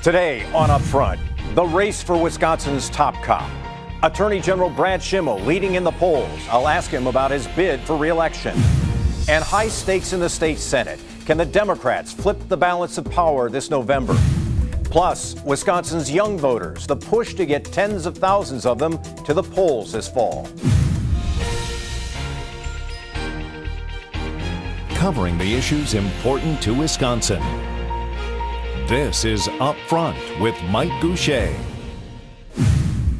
Today on Upfront, the race for Wisconsin's top cop. Attorney General Brad Schimel leading in the polls. I'll ask him about his bid for re-election. And high stakes in the state Senate. Can the Democrats flip the balance of power this November? Plus, Wisconsin's young voters, the push to get tens of thousands of them to the polls this fall. Covering the issues important to Wisconsin. This is Upfront with Mike Goucher.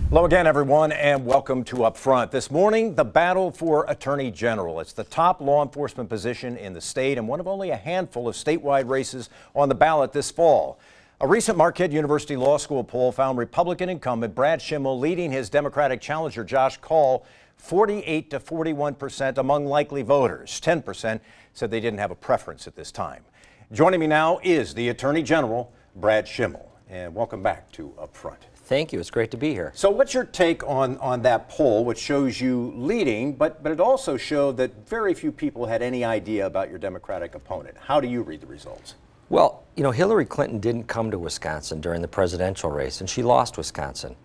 Hello again, everyone, and welcome to Upfront. This morning, the battle for Attorney General. It's the top law enforcement position in the state and one of only a handful of statewide races on the ballot this fall. A recent Marquette University Law School poll found Republican incumbent Brad Schimel leading his Democratic challenger Josh Kaul 48 to 41% among likely voters. 10% said they didn't have a preference at this time. Joining me now is the Attorney General, Brad Schimel. And welcome back to Upfront. Thank you. It's great to be here. So what's your take on that poll, which shows you leading, but it also showed that very few people had any idea about your Democratic opponent. How do you read the results? Well, you know, Hillary Clinton didn't come to Wisconsin during the presidential race, and she lost Wisconsin.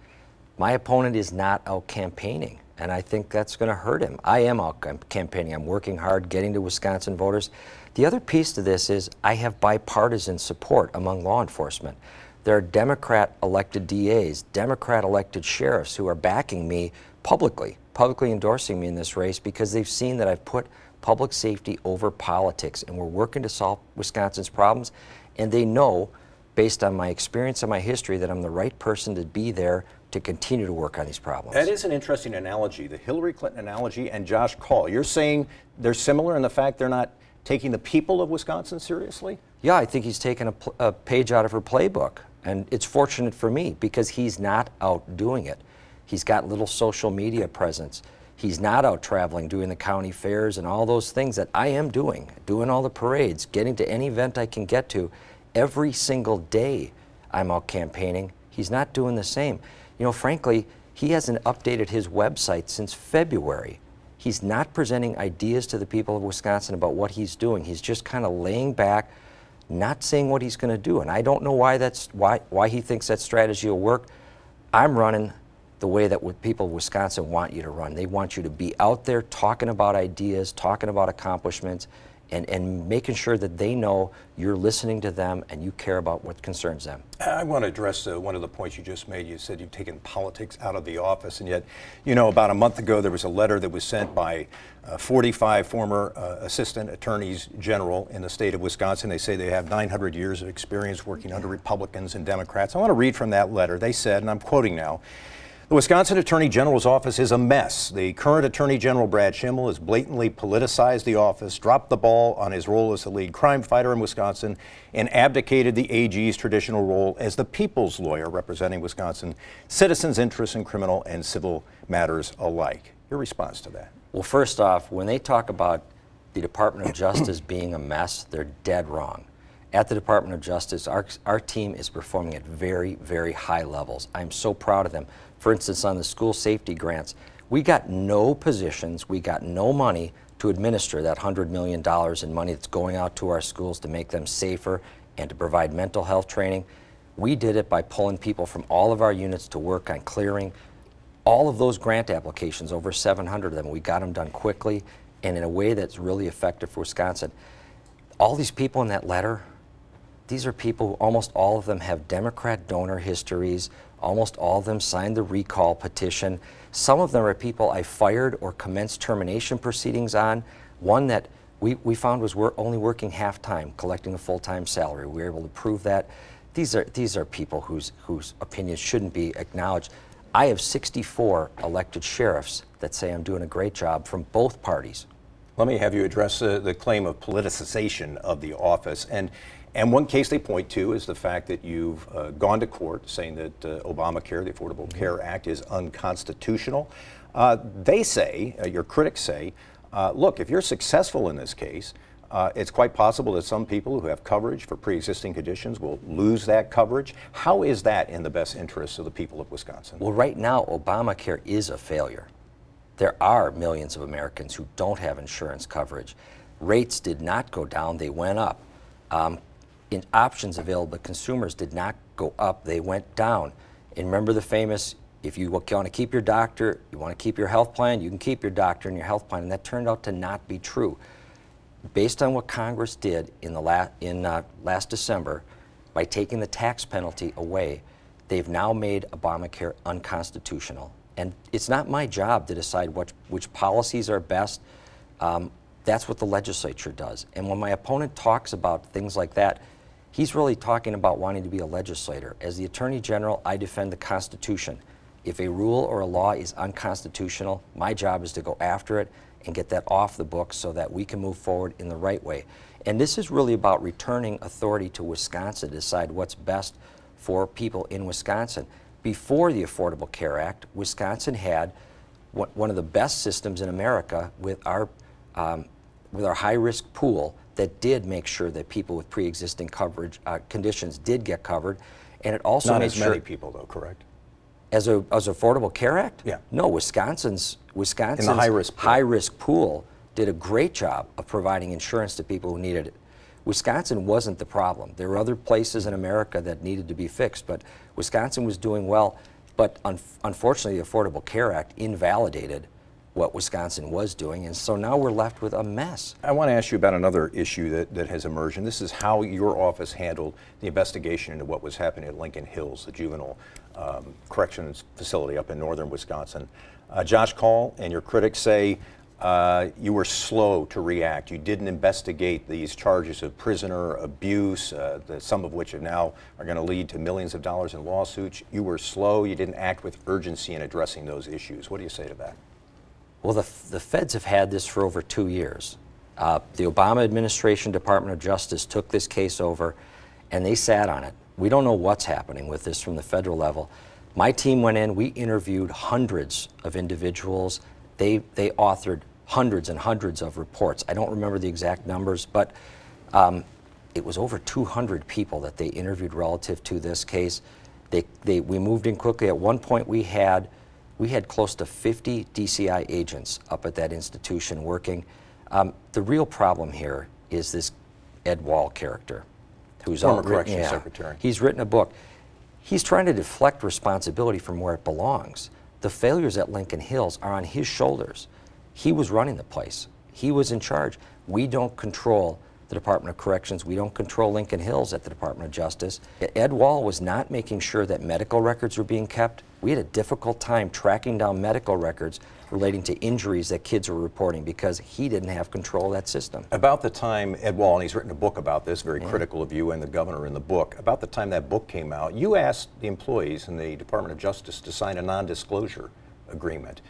My opponent is not out campaigning, and I think that's going to hurt him. I am out campaigning. I'm working hard, getting to Wisconsin voters. The other piece to this is I have bipartisan support among law enforcement. There are Democrat-elected DAs, Democrat-elected sheriffs who are backing me publicly endorsing me in this race because they've seen that I've put public safety over politics, and we're working to solve Wisconsin's problems, and they know, based on my experience and my history, that I'm the right person to be there to continue to work on these problems. That is an interesting analogy, the Hillary Clinton analogy and Josh Kaul. You're saying they're similar in the fact they're not taking the people of Wisconsin seriously? Yeah, I think he's taken a page out of her playbook, and it's fortunate for me because he's not out doing it. He's got little social media presence. He's not out traveling, doing the county fairs and all those things that I am doing all the parades, getting to any event I can get to. Every single day I'm out campaigning. He's not doing the same. You know, frankly, he hasn't updated his website since February. He's not presenting ideas to the people of Wisconsin about what he's doing. He's just kind of laying back, not saying what he's going to do. And I don't know why he thinks that strategy will work. I'm running the way that people of Wisconsin want you to run. They want you to be out there talking about ideas, talking about accomplishments, and making sure that they know you're listening to them and you care about what concerns them. I want to address one of the points you just made. You said you've taken politics out of the office, and yet, you know, about a month ago there was a letter that was sent by 45 former assistant attorneys general in the state of Wisconsin. They say they have 900 years of experience working under Republicans and Democrats. I want to read from that letter. They said, and I'm quoting now, "The Wisconsin Attorney General's office is a mess. The current Attorney General, Brad Schimel, has blatantly politicized the office, dropped the ball on his role as the lead crime fighter in Wisconsin, and abdicated the AG's traditional role as the people's lawyer representing Wisconsin citizens' interests in criminal and civil matters alike." Your response to that? Well, first off, when they talk about the Department of Justice being a mess, they're dead wrong. At the Department of Justice, our team is performing at very, very high levels. I'm so proud of them. For instance, on the school safety grants, we got no positions, we got no money to administer that $100 million in money that's going out to our schools to make them safer and to provide mental health training. We did it by pulling people from all of our units to work on clearing all of those grant applications, over 700 of them. We got them done quickly and in a way that's really effective for Wisconsin. All these people in that letter, these are people who almost all of them have Democrat donor histories. Almost all of them signed the recall petition. Some of them are people I fired or commenced termination proceedings on. One that we found was only working half-time, collecting a full-time salary. We were able to prove that. These are people whose opinions shouldn't be acknowledged. I have 64 elected sheriffs that say I'm doing a great job from both parties. Let me have you address the claim of politicization of the office. And one case they point to is the fact that you've gone to court saying that Obamacare, the Affordable Care Act, is unconstitutional. They say, your critics say, look, if you're successful in this case, it's quite possible that some people who have coverage for pre-existing conditions will lose that coverage. How is that in the best interests of the people of Wisconsin? Well, right now, Obamacare is a failure. There are millions of Americans who don't have insurance coverage. Rates did not go down, they went up. options available to consumers did not go up, they went down. And remember the famous, if you want to keep your doctor, you want to keep your health plan, you can keep your doctor and your health plan, and that turned out to not be true. Based on what Congress did in last December, by taking the tax penalty away, they've now made Obamacare unconstitutional. And it's not my job to decide which policies are best. That's what the legislature does. And when my opponent talks about things like that, he's really talking about wanting to be a legislator. As the Attorney General, I defend the Constitution. If a rule or a law is unconstitutional, my job is to go after it and get that off the books so that we can move forward in the right way. And this is really about returning authority to Wisconsin to decide what's best for people in Wisconsin. Before the Affordable Care Act, Wisconsin had one of the best systems in America with our high-risk pool that did make sure that people with pre-existing coverage conditions did get covered, and it also Not made as sure many people, though, correct? as Affordable Care Act. Yeah. No, Wisconsin's high-risk pool. high-risk pool did a great job of providing insurance to people who needed it. Wisconsin wasn't the problem. There were other places in America that needed to be fixed, but Wisconsin was doing well. But unfortunately, the Affordable Care Act invalidated what Wisconsin was doing, and so now we're left with a mess. I want to ask you about another issue that has emerged, and this is how your office handled the investigation into what was happening at Lincoln Hills, the juvenile corrections facility up in northern Wisconsin. Josh Kaul and your critics say you were slow to react. You didn't investigate these charges of prisoner abuse, some of which now are going to lead to millions of dollars in lawsuits. You were slow. You didn't act with urgency in addressing those issues. What do you say to that? Well, the feds have had this for over 2 years. The Obama administration, Department of Justice, took this case over, and they sat on it. We don't know what's happening with this from the federal level. My team went in, we interviewed hundreds of individuals. They authored hundreds and hundreds of reports. I don't remember the exact numbers, but it was over 200 people that they interviewed relative to this case. We moved in quickly. At one point, we had close to 50 DCI agents up at that institution working. The real problem here is this Ed Wall character, who's former corrections secretary. He's written a book. He's trying to deflect responsibility from where it belongs. The failures at Lincoln Hills are on his shoulders. He was running the place. He was in charge. We don't control the Department of Corrections. We don't control Lincoln Hills at the Department of Justice. Ed Wall was not making sure that medical records were being kept. We had a difficult time tracking down medical records relating to injuries that kids were reporting because he didn't have control of that system. About the time Ed Wall, and he's written a book about this, very critical of you and the governor in the book, about the time that book came out, you asked the employees in the Department of Justice to sign a non-disclosure agreement.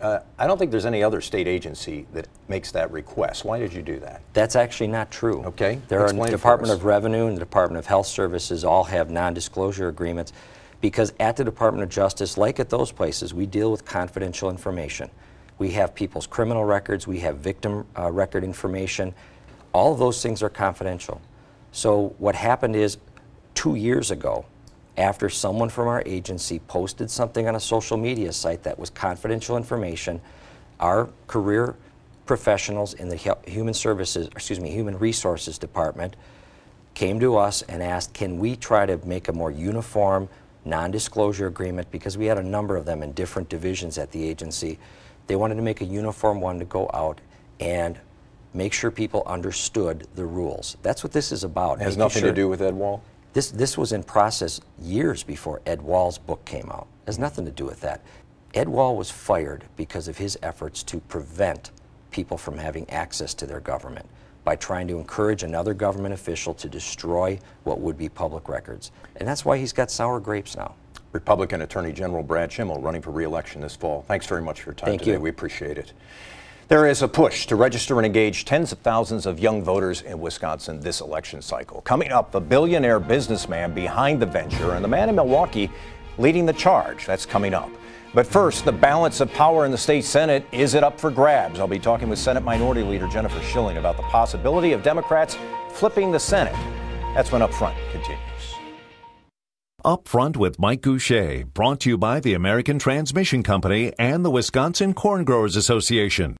I don't think there's any other state agency that makes that request. Why did you do that? That's actually not true. Okay. There are Explain the it for Department us. of Revenue and the Department of Health Services all have non-disclosure agreements because at the Department of Justice, like at those places, we deal with confidential information. We have people's criminal records, we have victim record information. All of those things are confidential. So what happened is 2 years ago, after someone from our agency posted something on a social media site that was confidential information, our career professionals in the Human Resources Department came to us and asked, can we try to make a more uniform non-disclosure agreement, because we had a number of them in different divisions at the agency. They wanted to make a uniform one to go out and make sure people understood the rules. That's what this is about. It has nothing to do with Ed Wall? This was in process years before Ed Wall's book came out. It has nothing to do with that. Ed Wall was fired because of his efforts to prevent people from having access to their government by trying to encourage another government official to destroy what would be public records. And that's why he's got sour grapes now. Republican Attorney General Brad Schimel running for re-election this fall. Thanks very much for your time today. We appreciate it. There is a push to register and engage tens of thousands of young voters in Wisconsin this election cycle. Coming up, the billionaire businessman behind the venture and the man in Milwaukee leading the charge. That's coming up. But first, the balance of power in the state Senate, is it up for grabs? I'll be talking with Senate Minority Leader Jennifer Schilling about the possibility of Democrats flipping the Senate. That's when Up Front continues. Up Front with Mike Goucher, brought to you by the American Transmission Company and the Wisconsin Corn Growers Association.